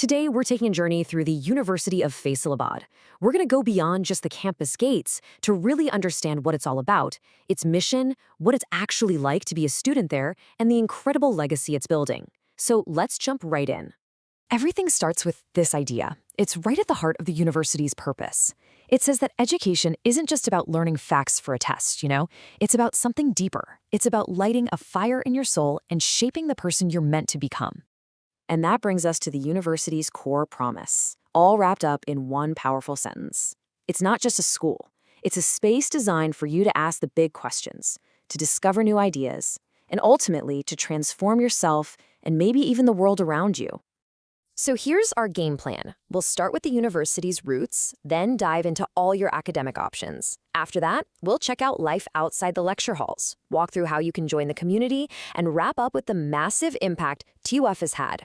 Today, we're taking a journey through the University of Faisalabad. We're going to go beyond just the campus gates to really understand what it's all about, its mission, what it's actually like to be a student there, and the incredible legacy it's building. So let's jump right in. Everything starts with this idea. It's right at the heart of the university's purpose. It says that education isn't just about learning facts for a test. It's about something deeper. It's about lighting a fire in your soul and shaping the person you're meant to become. And that brings us to the university's core promise, all wrapped up in one powerful sentence. It's not just a school. It's a space designed for you to ask the big questions, to discover new ideas, and ultimately to transform yourself and maybe even the world around you. So here's our game plan. We'll start with the university's roots, then dive into all your academic options. After that, we'll check out life outside the lecture halls, walk through how you can join the community, and wrap up with the massive impact TUF has had.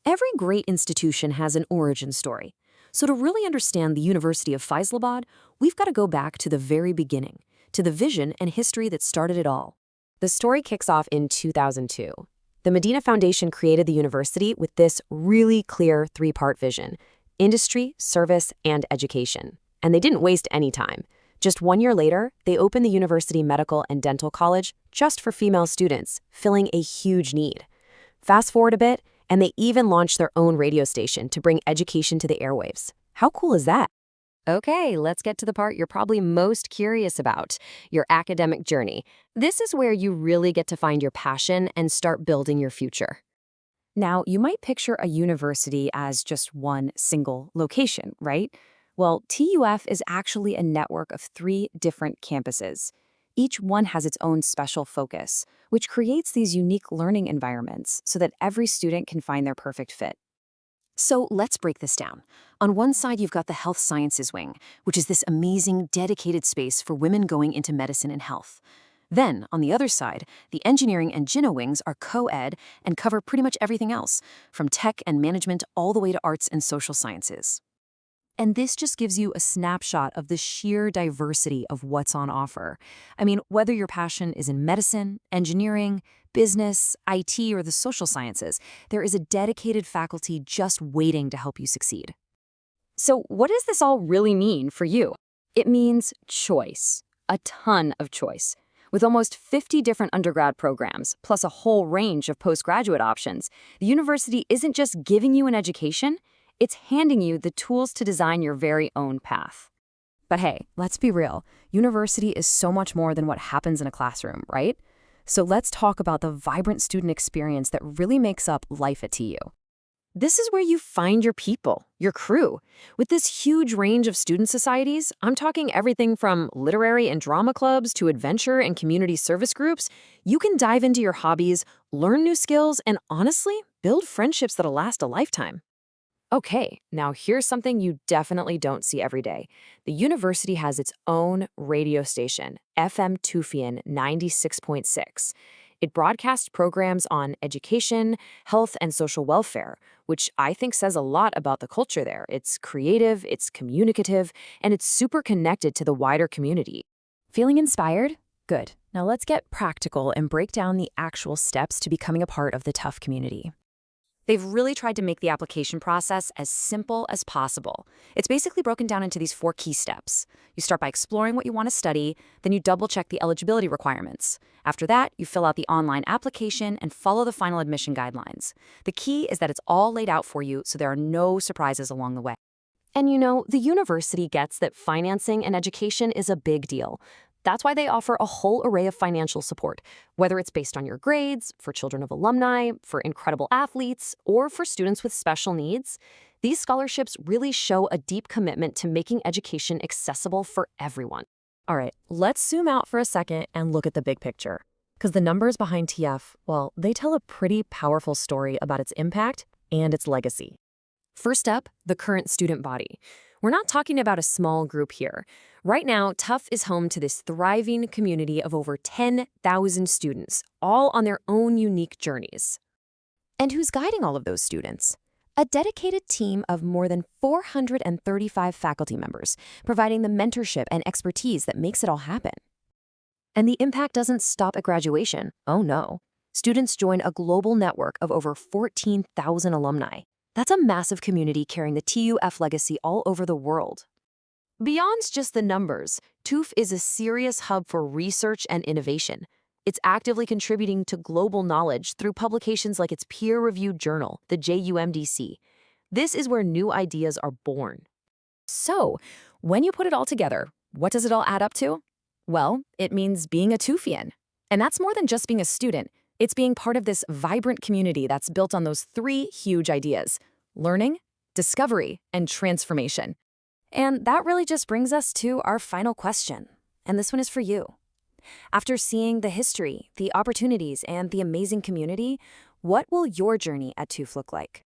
Every great institution has an origin story. So to really understand the University of Faisalabad, we've got to go back to the very beginning, to the vision and history that started it all. The story kicks off in 2002. The Madina Foundation created the university with this really clear three-part vision: industry, service, and education. And they didn't waste any time. Just 1 year later, they opened the University Medical and Dental College just for female students, filling a huge need. Fast forward a bit, and they even launched their own radio station to bring education to the airwaves. How cool is that? Okay, let's get to the part you're probably most curious about, your academic journey. This is where you really get to find your passion and start building your future. Now, you might picture a university as just one single location, right? Well, TUF is actually a network of 3 different campuses. Each one has its own special focus, which creates these unique learning environments so that every student can find their perfect fit. So let's break this down. On one side, you've got the Health Sciences Wing, which is this amazing, dedicated space for women going into medicine and health. Then, on the other side, the Engineering and Jinnah wings are co-ed and cover pretty much everything else, from tech and management all the way to arts and social sciences. And this just gives you a snapshot of the sheer diversity of what's on offer. I mean, whether your passion is in medicine, engineering, business, IT, or the social sciences, there is a dedicated faculty just waiting to help you succeed. So what does this all really mean for you? It means choice, a ton of choice. With almost 50 different undergrad programs, plus a whole range of postgraduate options, the university isn't just giving you an education, it's handing you the tools to design your very own path. But hey, let's be real. University is so much more than what happens in a classroom, right? So let's talk about the vibrant student experience that really makes up life at TU. This is where you find your people, your crew. With this huge range of student societies, I'm talking everything from literary and drama clubs to adventure and community service groups, you can dive into your hobbies, learn new skills, and honestly, build friendships that'll last a lifetime. Okay, now here's something you definitely don't see every day. The university has its own radio station, FM Tufian 96.6. It broadcasts programs on education, health, and social welfare, which I think says a lot about the culture there. It's creative, it's communicative, and it's super connected to the wider community. Feeling inspired? Good. Now let's get practical and break down the actual steps to becoming a part of the TUF community. They've really tried to make the application process as simple as possible. It's basically broken down into these 4 key steps. You start by exploring what you want to study, then you double-check the eligibility requirements. After that, you fill out the online application and follow the final admission guidelines. The key is that it's all laid out for you so there are no surprises along the way. And the university gets that financing and education is a big deal. That's why they offer a whole array of financial support, whether it's based on your grades, for children of alumni, for incredible athletes, or for students with special needs. These scholarships really show a deep commitment to making education accessible for everyone. All right, let's zoom out for a second and look at the big picture. Because the numbers behind TF, well, they tell a pretty powerful story about its impact and its legacy. First up, the current student body. We're not talking about a small group here. Right now, TUF is home to this thriving community of over 10,000 students, all on their own unique journeys. And who's guiding all of those students? A dedicated team of more than 435 faculty members, providing the mentorship and expertise that makes it all happen. And the impact doesn't stop at graduation. Oh no. Students join a global network of over 14,000 alumni. That's a massive community carrying the TUF legacy all over the world. Beyond just the numbers, TUF is a serious hub for research and innovation. It's actively contributing to global knowledge through publications like its peer-reviewed journal, the JUMDC. This is where new ideas are born. So, when you put it all together, what does it all add up to? Well, it means being a TUFian. And that's more than just being a student. It's being part of this vibrant community that's built on those three huge ideas: learning, discovery, and transformation. And that really just brings us to our final question. And this one is for you. After seeing the history, the opportunities, and the amazing community, what will your journey at TUF look like?